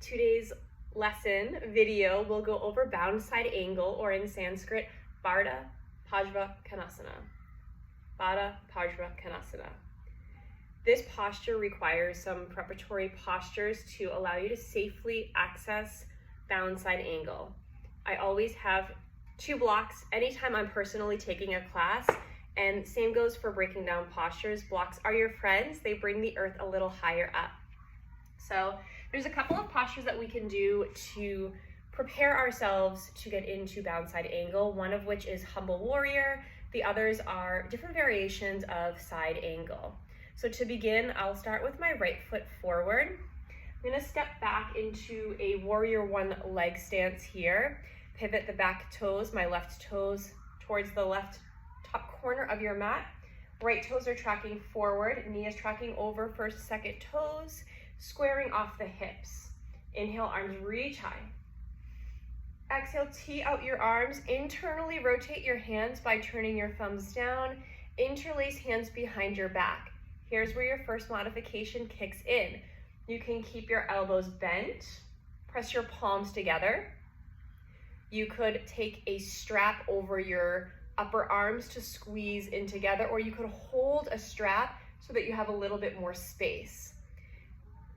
Today's lesson video will go over bound side angle, or in Sanskrit, Baddha Parsvakonasana. Baddha Parsvakonasana. This posture requires some preparatory postures to allow you to safely access bound side angle. I always have 2 blocks anytime I'm personally taking a class, and same goes for breaking down postures. Blocks are your friends. They bring the earth a little higher up. So there's a couple of postures that we can do to prepare ourselves to get into bound side angle, one of which is humble warrior. The others are different variations of side angle. So to begin, I'll start with my right foot forward. I'm gonna step back into a warrior 1 leg stance here. Pivot the back toes, my left toes towards the left top corner of your mat. Right toes are tracking forward, knee is tracking over first, second toes, squaring off the hips. Inhale, arms reach high. Exhale, tee out your arms. Internally rotate your hands by turning your thumbs down. Interlace hands behind your back. Here's where your first modification kicks in. You can keep your elbows bent, press your palms together. You could take a strap over your upper arms to squeeze in together, or you could hold a strap so that you have a little bit more space.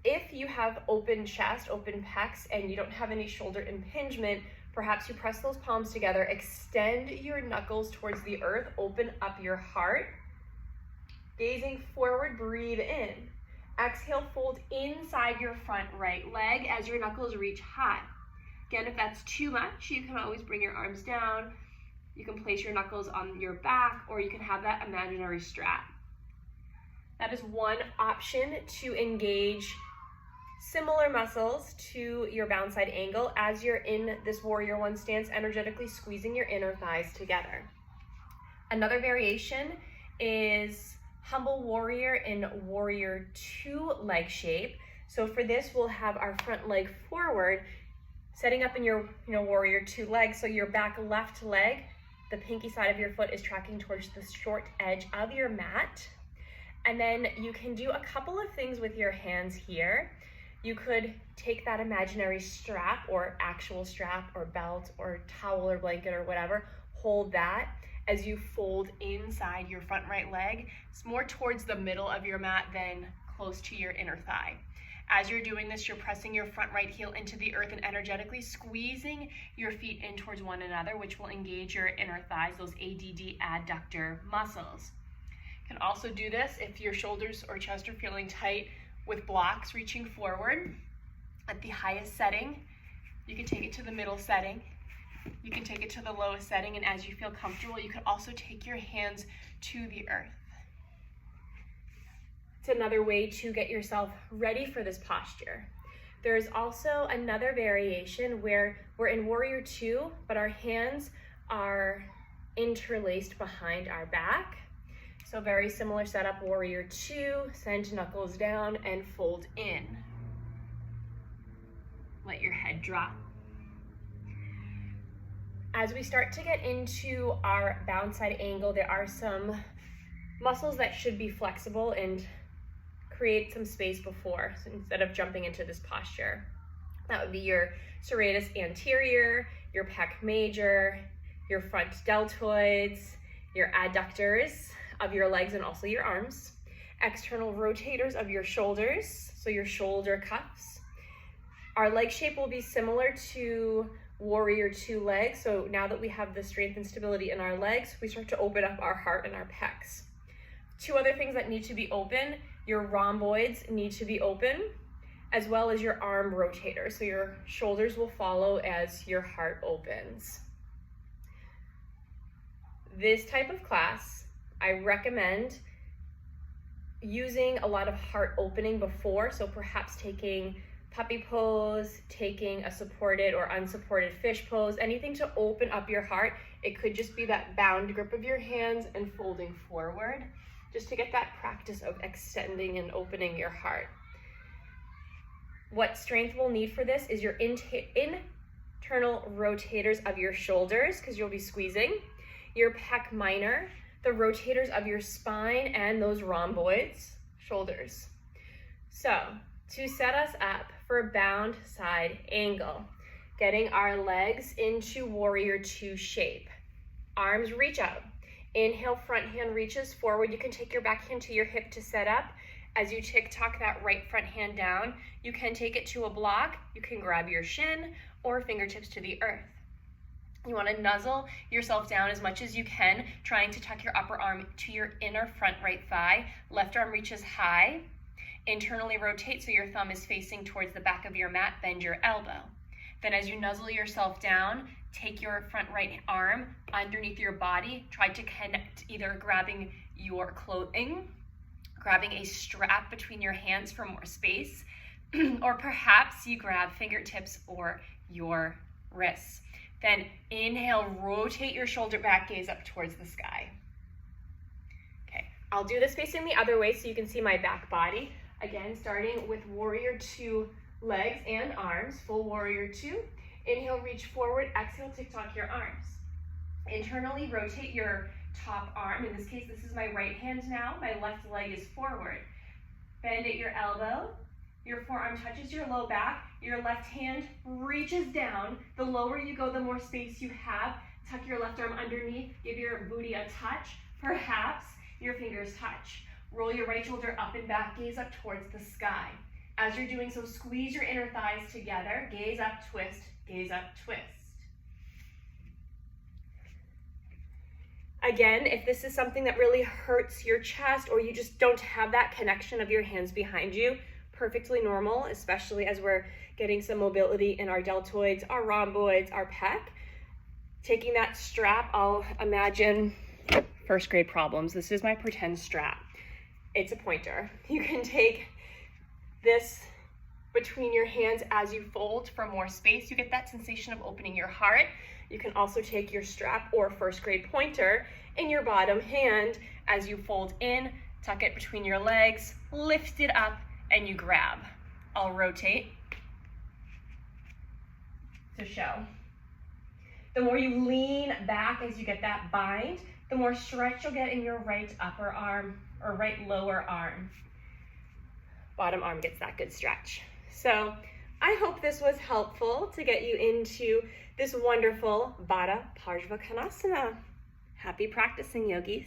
If you have open chest, open pecs, and you don't have any shoulder impingement, perhaps you press those palms together, extend your knuckles towards the earth, open up your heart. Gazing forward, breathe in. Exhale, fold inside your front right leg as your knuckles reach high. Again, if that's too much, you can always bring your arms down. You can place your knuckles on your back, or you can have that imaginary strap. That is one option to engage similar muscles to your bound side angle as you're in this warrior 1 stance, energetically squeezing your inner thighs together. Another variation is humble warrior in warrior 2 leg shape. So for this, we'll have our front leg forward, setting up in your warrior 2 leg. So your back left leg, the pinky side of your foot is tracking towards the short edge of your mat. And then you can do a couple of things with your hands here. You could take that imaginary strap, or actual strap, or belt, or towel, or blanket, or whatever, hold that as you fold inside your front right leg. It's more towards the middle of your mat than close to your inner thigh. As you're doing this, you're pressing your front right heel into the earth and energetically squeezing your feet in towards one another, which will engage your inner thighs, those ADD, adductor muscles. You can also do this if your shoulders or chest are feeling tight with blocks reaching forward. At the highest setting, you can take it to the middle setting. You can take it to the lowest setting, and as you feel comfortable, you can also take your hands to the earth. It's another way to get yourself ready for this posture. There's also another variation where we're in warrior 2, but our hands are interlaced behind our back. So very similar setup, warrior 2, send knuckles down and fold in. Let your head drop. As we start to get into our bound side angle, there are some muscles that should be flexible and create some space before, so instead of jumping into this posture. That would be your serratus anterior, your pec major, your front deltoids, your adductors of your legs and also your arms, external rotators of your shoulders, so your shoulder cuffs. Our leg shape will be similar to warrior 2 legs. So now that we have the strength and stability in our legs, we start to open up our heart and our pecs. 2 other things that need to be open: your rhomboids need to be open, as well as your arm rotators. So your shoulders will follow as your heart opens. This type of class, I recommend using a lot of heart opening before. So perhaps taking puppy pose, taking a supported or unsupported fish pose, anything to open up your heart. It could just be that bound grip of your hands and folding forward, just to get that practice of extending and opening your heart. What strength we'll need for this is your internal rotators of your shoulders, because you'll be squeezing, your pec minor, the rotators of your spine, and those rhomboids, shoulders. So to set us up for a bound side angle, getting our legs into warrior two shape. Arms reach out. Inhale, front hand reaches forward. You can take your back hand to your hip to set up. As you tick-tock that right front hand down, you can take it to a block. You can grab your shin or fingertips to the earth. You want to nuzzle yourself down as much as you can, trying to tuck your upper arm to your inner front right thigh. Left arm reaches high. Internally rotate so your thumb is facing towards the back of your mat. Bend your elbow. Then as you nuzzle yourself down, take your front right arm underneath your body. Try to connect, either grabbing your clothing, grabbing a strap between your hands for more space, or perhaps you grab fingertips or your wrists. Then inhale, rotate your shoulder back, gaze up towards the sky. Okay, I'll do this facing the other way so you can see my back body. Again, starting with warrior two legs and arms, full warrior two. Inhale, reach forward. Exhale, tick-tock your arms. Internally rotate your top arm. In this case, this is my right hand now. My left leg is forward. Bend at your elbow. Your forearm touches your low back. Your left hand reaches down. The lower you go, the more space you have. Tuck your left arm underneath. Give your booty a touch. Perhaps your fingers touch. Roll your right shoulder up and back. Gaze up towards the sky. As you're doing so, squeeze your inner thighs together. Gaze up, twist. Gaze up, twist. Again, if this is something that really hurts your chest or you just don't have that connection of your hands behind you, perfectly normal, especially as we're getting some mobility in our deltoids, our rhomboids, our pec. Taking that strap, I'll imagine first grade problems. This is my pretend strap. It's a pointer. You can take this between your hands as you fold for more space. You get that sensation of opening your heart. You can also take your strap or first grade pointer in your bottom hand as you fold in, tuck it between your legs, lift it up, and you grab. I'll rotate to show. The more you lean back as you get that bind, the more stretch you'll get in your right upper arm or right lower arm. Bottom arm gets that good stretch. So I hope this was helpful to get you into this wonderful Baddha Parsvakonasana. Happy practicing, yogis.